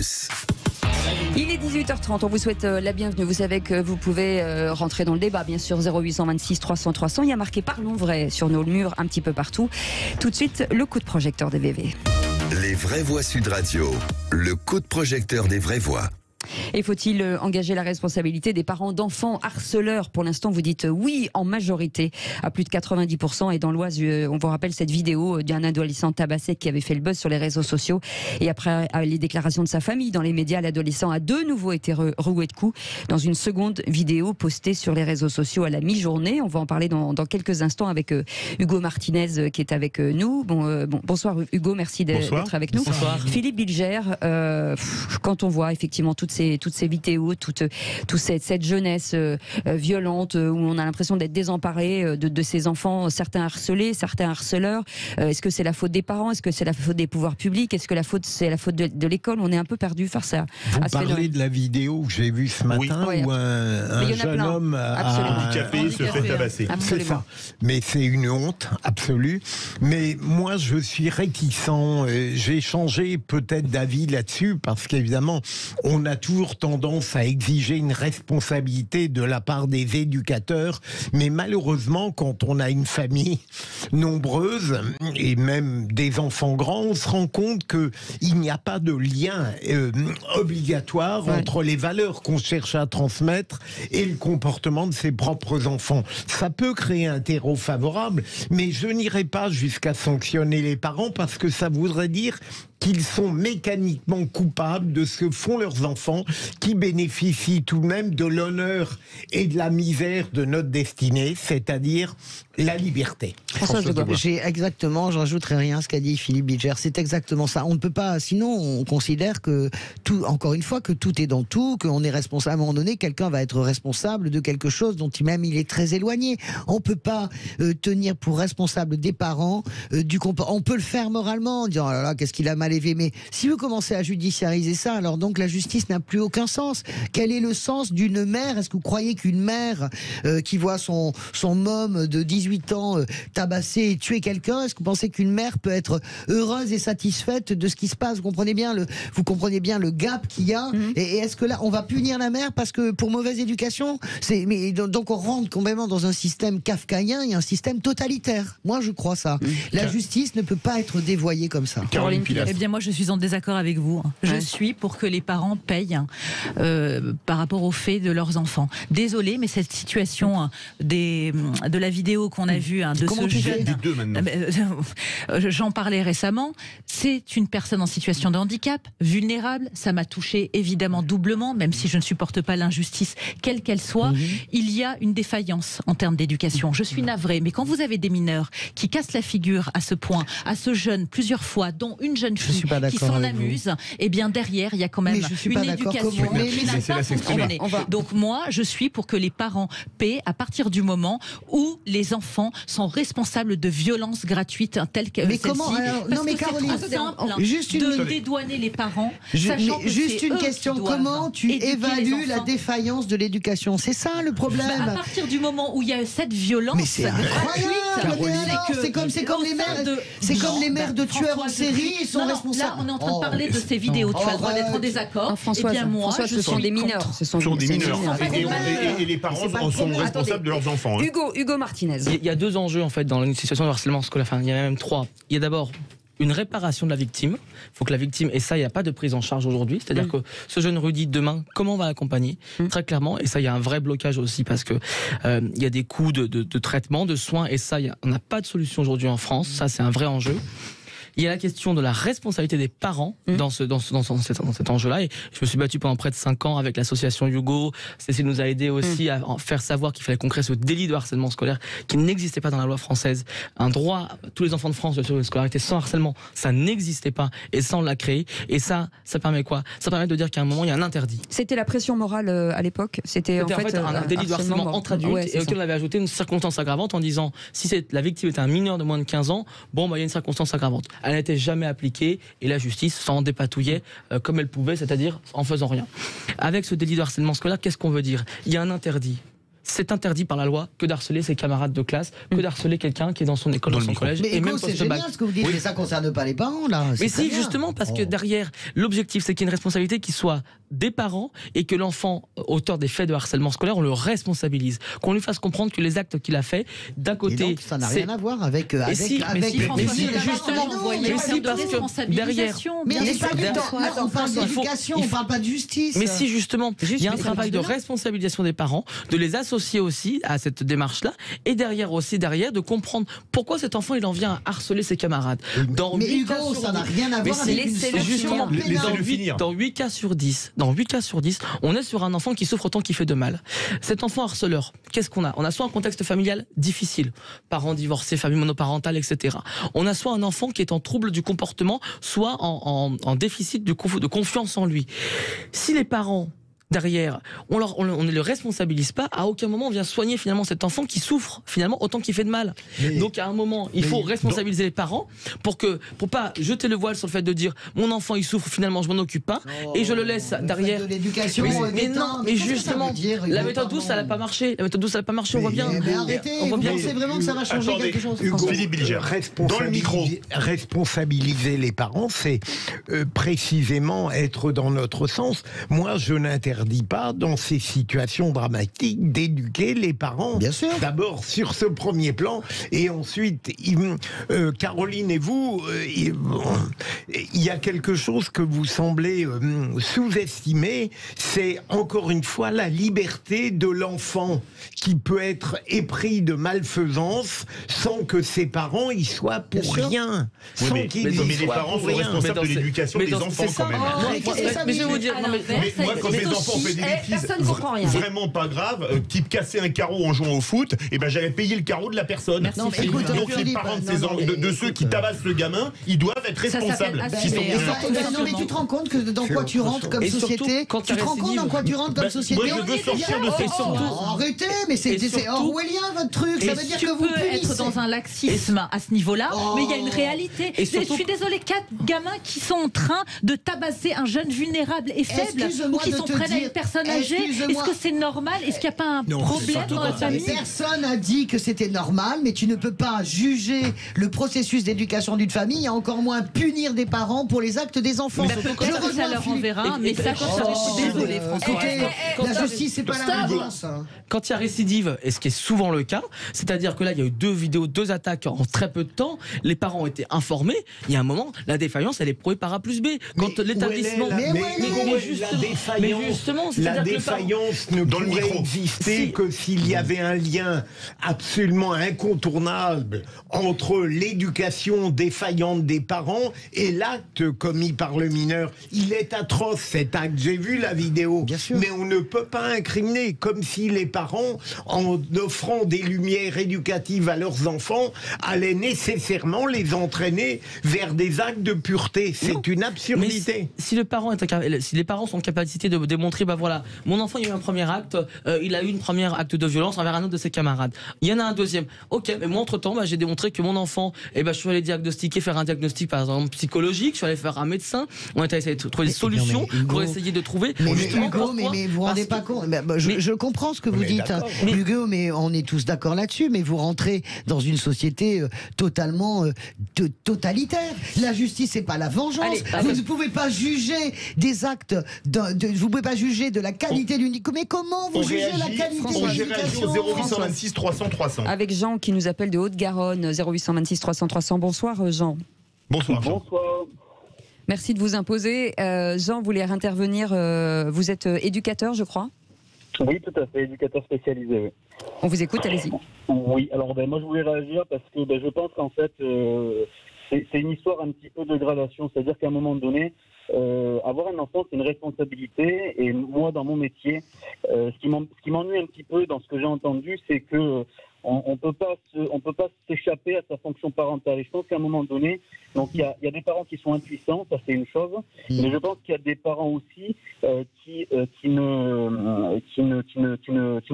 plus. Il est 18h30, on vous souhaite la bienvenue. Vous savez que vous pouvez rentrer dans le débat, bien sûr, 0826 300 300. Il y a marqué « Parlons vrai » sur nos murs un petit peu partout. Tout de suite, le coup de projecteur des VV. Les vraies voix Sud Radio, le coup de projecteur des vraies voix. Et faut-il engager la responsabilité des parents d'enfants harceleurs? Pour l'instant, vous dites oui en majorité, à plus de 90%. Et dans l'Oise, on vous rappelle cette vidéo d'un adolescent tabassé qui avait fait le buzz sur les réseaux sociaux. Et après les déclarations de sa famille dans les médias, l'adolescent a de nouveau été roué de coups dans une seconde vidéo postée sur les réseaux sociaux à la mi-journée. On va en parler dans quelques instants avec Hugo Martinez qui est avec nous. Bonsoir Hugo, merci d'être avec nous. Bonsoir. Philippe Bilger, quand on voit effectivement toutes ces vidéos, toute cette jeunesse violente où on a l'impression d'être désemparé de ces enfants, certains harcelés, certains harceleurs. Est-ce que c'est la faute des parents? Est-ce que c'est la faute des pouvoirs publics? Est-ce que c'est la faute de l'école? On est un peu perdu face à Vous parlez de la vidéo que j'ai vue ce matin où un jeune homme handicapé se fait tabasser. C'est ça. Mais c'est une honte absolue. Mais moi, je suis réticent. J'ai changé peut-être d'avis là-dessus parce qu'évidemment, on a toujours tendance à exiger une responsabilité de la part des éducateurs, mais malheureusement, quand on a une famille nombreuse et même des enfants grands, on se rend compte qu'il n'y a pas de lien obligatoire entre les valeurs qu'on cherche à transmettre et le comportement de ses propres enfants. Ça peut créer un terreau favorable, mais je n'irai pas jusqu'à sanctionner les parents parce que ça voudrait dire qu'ils sont mécaniquement coupables de ce que font leurs enfants, qui bénéficient tout de même de l'honneur et de la misère de notre destinée, c'est-à-dire la liberté. Je rajouterai rien à ce qu'a dit Philippe Bilger. C'est exactement ça. On ne peut pas, sinon on considère que tout, encore une fois, que tout est dans tout, qu'on est responsable. À un moment donné, quelqu'un va être responsable de quelque chose dont il est très éloigné. On ne peut pas tenir pour responsable des parents du comportement. On peut le faire moralement, en disant oh là là, qu'est-ce qu'il a mal élevé. Mais si vous commencez à judiciariser ça, alors donc la justice n'a plus aucun sens. Quel est le sens d'une mère? Est-ce que vous croyez qu'une mère qui voit son môme de 18 ans tabasser et tuer quelqu'un, est-ce que vous pensez qu'une mère peut être heureuse et satisfaite de ce qui se passe? Vous comprenez bien le gap qu'il y a. Et est-ce que là, on va punir la mère parce que pour mauvaise éducation? Donc on rentre complètement dans un système kafkaïen et un système totalitaire. Moi, je crois ça. La justice ne peut pas être dévoyée comme ça. Caroline Pilastre. Eh bien, moi, je suis en désaccord avec vous. Je suis pour que les parents payent par rapport aux faits de leurs enfants. Désolée, mais cette situation de la vidéo qu'on a vue de ce jeune... Des deux maintenant. J'en parlais récemment. C'est une personne en situation de handicap, vulnérable. Ça m'a touchée évidemment doublement, même si je ne supporte pas l'injustice, quelle qu'elle soit. Il y a une défaillance en termes d'éducation. Je suis navrée, mais quand vous avez des mineurs qui cassent la figure à ce point, à ce jeune, plusieurs fois, dont une jeune fille qui s'en amuse, et bien derrière, il y a quand même une éducation qui n'a pas fonctionné. Donc moi, je suis pour que les parents paient à partir du moment où les enfants sont responsables de violences gratuites telles que celle-ci. Non mais Caroline, c'est trop simple de dédouaner les parents. Juste une question, comment tu évalues la défaillance de l'éducation? C'est ça le problème. À partir du moment où il y a cette violence gratuite, c'est comme les mères de tueurs en série, ils sont responsables. Là, on est en train de parler de ces vidéos. Tu as le droit d'être en désaccord. François, ce sont des mineurs. Ce sont des mineurs. Et les parents sont responsables de leurs enfants. Hugo Martinez. Il y a deux enjeux en fait dans une situation de harcèlement scolaire. Enfin, il y en a même trois. Il y a d'abord une réparation de la victime. Il faut que la victime, et ça, il n'y a pas de prise en charge aujourd'hui. C'est-à-dire que ce jeune Rudy, demain, comment on va l'accompagner? Très clairement, et ça, il y a un vrai blocage aussi parce que il y a des coûts de traitement, de soins, et ça, on n'a pas de solution aujourd'hui en France. Ça, c'est un vrai enjeu. Il y a la question de la responsabilité des parents dans cet enjeu-là. Et je me suis battu pendant près de 5 ans avec l'association Hugo. Cécile nous a aidé aussi à faire savoir qu'il fallait qu'on crée ce délit de harcèlement scolaire qui n'existait pas dans la loi française. Un droit, tous les enfants de France, de scolarité sans harcèlement, ça n'existait pas. Et ça, on l'a créé. Et ça permet quoi? Ça permet de dire qu'à un moment, il y a un interdit. C'était la pression morale à l'époque. C'était en fait un délit de harcèlement entre adultes et auquel on avait ajouté une circonstance aggravante en disant si la victime était un mineur de moins de 15 ans, il y a une circonstance aggravante. Elle n'était jamais appliquée et la justice s'en dépatouillait comme elle pouvait, c'est-à-dire en faisant rien. Avec ce délit de harcèlement scolaire, qu'est-ce qu'on veut dire? Il y a un interdit. c'est interdit par la loi que d'harceler ses camarades de classe, que d'harceler quelqu'un qui est dans son école, dans son collège. Mais et même c'est génial ce que vous dites, mais ça ne concerne pas les parents, là. Mais si, justement, parce que derrière, l'objectif, c'est qu'il y ait une responsabilité qui soit des parents et que l'enfant, auteur des faits de harcèlement scolaire, on le responsabilise. Qu'on lui fasse comprendre que les actes qu'il a faits, d'un côté... Et donc, ça n'a rien à voir avec... justement, mais si, derrière... Mais on parle d'éducation, on ne parle pas de justice. Mais si, justement, il y a un travail de responsabilisation des parents, de les associer aussi à cette démarche-là, et derrière, de comprendre pourquoi cet enfant, il en vient à harceler ses camarades. Mais Hugo, ça n'a rien à voir avec une justement, dans 8 cas sur 10, on est sur un enfant qui souffre autant qu'il fait de mal. Cet enfant harceleur, qu'est-ce qu'on a? On a soit un contexte familial difficile, parents divorcés, famille monoparentale, etc. On a soit un enfant qui est en trouble du comportement, soit en déficit de confiance en lui. Si les parents derrière, on ne le responsabilise pas, à aucun moment on vient soigner finalement cet enfant qui souffre finalement autant qu'il fait de mal. Donc à un moment, il faut responsabiliser les parents pour pas jeter le voile sur le fait de dire mon enfant il souffre, finalement je m'en occupe pas et je le laisse derrière. De l'éducation. Mais non, mais justement, la méthode douce, ça n'a pas marché. On voit bien. Mais arrêtez, vous pensez vraiment que ça va changer quelque chose? Hugo, Philippe Bilger, dans le micro. Responsabiliser les parents, c'est précisément être dans notre sens. Moi, je n'interdis pas, dans ces situations dramatiques, d'éduquer les parents. Bien sûr. D'abord sur ce premier plan, et ensuite, Caroline et vous, il y a quelque chose que vous semblez sous-estimer, c'est encore une fois la liberté de l'enfant qui peut être épris de malfaisance sans que ses parents y soient pour rien. Mais les parents sont responsables de l'éducation des enfants quand même. Mais je vais vous dire, moi quand mes enfants ont fait des bêtises vraiment pas graves, type casser un carreau en jouant au foot, et ben j'avais payé le carreau de la personne. Non, mais écoute, donc les parents de ceux qui tabassent le gamin, ils doivent être responsables. Non mais tu te rends compte que dans quoi tu rentres comme société? Tu te rends compte dans quoi tu rentres comme société? Moi je veux sortir de ces Arrêtez, mais c'est orwellien votre truc. Ça veut dire que vous peux être dans un laxisme à ce niveau-là, mais il y a une réalité. Je suis désolée, 4 gamins qui sont en train de tabasser un jeune vulnérable et faible ou qui s'en prennent à une personne âgée. Est-ce que c'est normal? Est-ce qu'il n'y a pas un problème dans la famille? Personne n'a dit que c'était normal, mais tu ne peux pas juger le processus d'éducation d'une famille et encore moins punir des parents pour les actes des enfants. Ça leur enverra un message. Je suis désolée, François. La justice, c'est pas la violence. Quand il y a récidive, et ce qui est souvent le cas, c'est-à-dire que là, il y a eu 2 vidéos, 2 attaques en très peu de temps, les parents ont été informés, il y a un moment, la défaillance, elle est prouvée par A plus B. Quand l'établissement... Mais justement, la défaillance ne pourrait exister que s'il y avait un lien absolument incontournable entre l'éducation défaillante des parents et l'acte commis par le mineur. Il est atroce cet acte, j'ai vu la vidéo. Bien sûr. Mais on ne peut pas incriminer, comme si les parents, en offrant des lumières éducatives à leurs enfants, allaient nécessairement les entraîner vers des actes de pureté. C'est une absurdité. Mais si les parents sont en capacité de démontrer, bah voilà, mon enfant il a eu un premier acte, il a eu une première acte de violence envers un autre de ses camarades. Il y en a un deuxième. Ok, mais moi entre temps, j'ai démontré que mon enfant, je suis allé faire un diagnostic par exemple psychologique, je suis allé faire un médecin, on a essayé de trouver des solutions pour essayer de trouver. Mais vous vous rendez pas compte. Je comprends ce que vous dites, Hugo, mais on est tous d'accord là-dessus. Mais vous rentrez dans une société totalement totalitaire. La justice, c'est pas la vengeance. Vous ne pouvez pas juger des actes. Vous pouvez pas juger de la qualité d'une. Mais comment vous jugez la qualité d'une éducation? Au 0826 300 300. Avec Jean qui nous appelle de Haute-Garonne, 0826 300 300. Bonsoir Jean. Bonsoir. Merci de vous imposer. Jean voulait intervenir. Vous êtes éducateur, je crois? Oui, tout à fait, éducateur spécialisé. Oui. On vous écoute, allez-y. Oui, alors moi je voulais réagir parce que je pense qu'en fait c'est une histoire un petit peu de gradation, c'est-à-dire qu'à un moment donné, avoir un enfant c'est une responsabilité, et moi dans mon métier, ce qui m'ennuie un petit peu dans ce que j'ai entendu, c'est que on peut pas s'échapper à sa fonction parentale. Et je pense qu'à un moment donné, donc il y a des parents qui sont impuissants, ça c'est une chose, mais je pense qu'il y a des parents aussi qui ne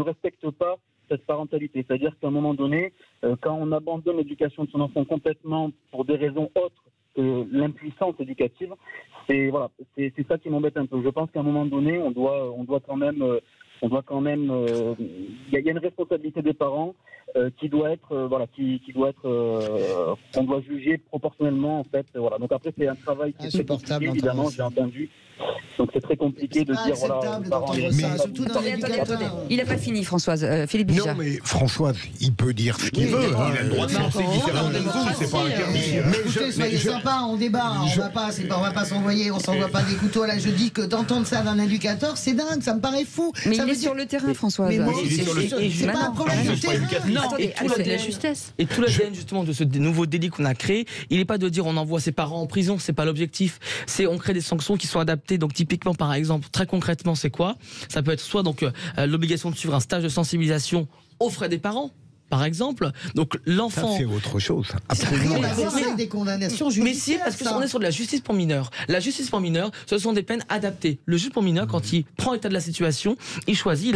respectent pas cette parentalité. C'est-à-dire qu'à un moment donné, quand on abandonne l'éducation de son enfant complètement pour des raisons autres que l'impuissance éducative, c'est ça qui m'embête un peu. Je pense qu'à un moment donné, on doit quand même on doit quand même, il y a une responsabilité des parents qui doit être, qu'on doit juger proportionnellement en fait. Voilà. Donc après c'est un travail qui est très compliqué, évidemment, j'ai entendu. Donc c'est très compliqué de dire voilà. Il n'a pas fini, Françoise. Philippe Bichard. Non, mais Françoise, il peut dire ce qu'il veut. Il a le droit de penser différemment de vous, c'est pas interdit. Écoutez, soyez sympa, on débat, on va pas s'envoyer, on s'envoie pas des couteaux. Là, je dis que d'entendre ça d'un éducateur, c'est dingue, ça me paraît fou. Mais il est sur le terrain, Françoise. C'est pas un problème de terrain. Non, et tout de la justesse. Et tout l'ADN justement de ce nouveau délit qu'on a créé, il n'est pas de dire on envoie ses parents en prison, c'est pas l'objectif. C'est on crée des sanctions qui sont adaptées. Donc typiquement, par exemple, très concrètement, c'est quoi? Ça peut être soit donc l'obligation de suivre un stage de sensibilisation aux frais des parents. Par exemple, donc l'enfant. Ça, c'est autre chose. Absolument. Avec des condamnations judiciaires. Mais si, parce qu'on est sur de la justice pour mineurs. La justice pour mineurs, ce sont des peines adaptées. Le juge pour mineurs, quand il prend état de la situation, il choisit,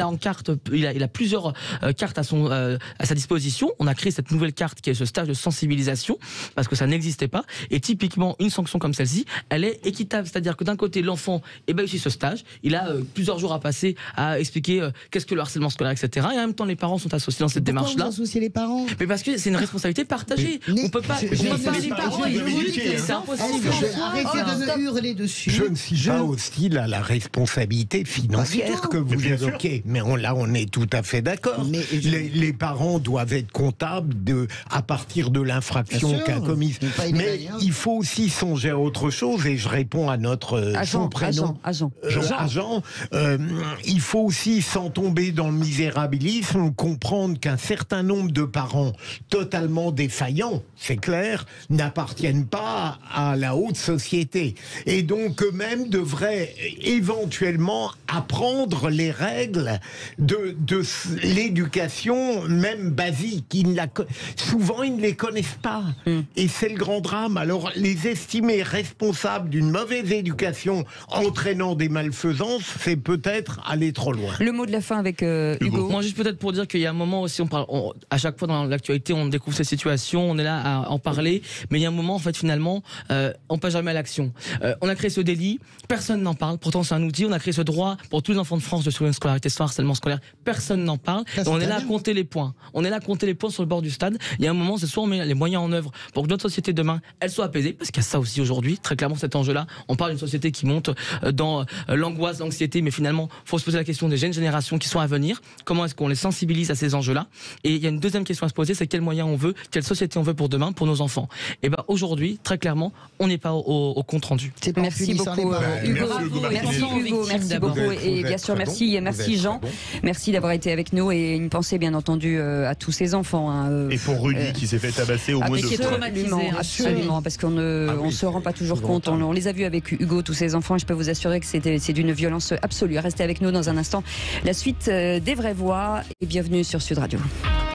il a plusieurs cartes à sa disposition. On a créé cette nouvelle carte qui est ce stage de sensibilisation, parce que ça n'existait pas. Et typiquement, une sanction comme celle-ci, elle est équitable. C'est-à-dire que d'un côté, l'enfant suit ce stage, il a plusieurs jours à passer à expliquer qu'est-ce que le harcèlement scolaire, etc. Et en même temps, les parents sont associés dans cette démarche-là. Les parents. Mais parce que c'est une responsabilité partagée. On peut pas. Les parents, c'est impossible. Arrêtez de me hurler dessus. Je ne suis pas hostile à la responsabilité financière que vous évoquez, mais là on est tout à fait d'accord. Les parents doivent être comptables à partir de l'infraction qu'a commise. Mais il faut aussi songer à autre chose, et je réponds à notre son prénom. Agent. Il faut aussi, sans tomber dans le misérabilisme, comprendre qu'un certain nombre de parents totalement défaillants, c'est clair, n'appartiennent pas à la haute société. Et donc eux-mêmes devraient éventuellement apprendre les règles de l'éducation, même basique. Souvent, ils ne les connaissent pas. Et c'est le grand drame. Alors, les estimer responsables d'une mauvaise éducation entraînant des malfaisances, c'est peut-être aller trop loin. Le mot de la fin avec Hugo. Moi, juste peut-être pour dire qu'il y a un moment aussi, à chaque fois dans l'actualité, on découvre ces situations, on est là à en parler, mais il y a un moment, en fait, finalement, on passe jamais à l'action. On a créé ce délit, personne n'en parle, pourtant c'est un outil, on a créé ce droit pour tous les enfants de France de suivre une scolarité sans harcèlement scolaire, personne n'en parle, et on est là à compter les points. On est là à compter les points sur le bord du stade. Il y a un moment, c'est soit on met les moyens en œuvre pour que notre société demain, elle soit apaisée, parce qu'il y a ça aussi aujourd'hui, très clairement cet enjeu-là. On parle d'une société qui monte dans l'angoisse, l'anxiété, mais finalement, il faut se poser la question des jeunes générations qui sont à venir. Comment est-ce qu'on les sensibilise à ces enjeux-là? Et il y a une deuxième question à se poser, c'est quels moyens on veut, quelle société on veut pour demain, pour nos enfants. Et ben aujourd'hui, très clairement, on n'est pas au compte rendu. Merci beaucoup Hugo. Merci Hugo, merci beaucoup. Et bien sûr, merci Jean. Merci d'avoir été avec nous, et une pensée bien entendu à tous ces enfants. Et pour Rudy qui s'est fait tabasser au moins de fois. Absolument, parce qu'on ne se rend pas toujours compte. On les a vus avec Hugo, tous ces enfants, et je peux vous assurer que c'est d'une violence absolue. Restez avec nous dans un instant. La suite des vraies voix, et bienvenue sur Sud Radio.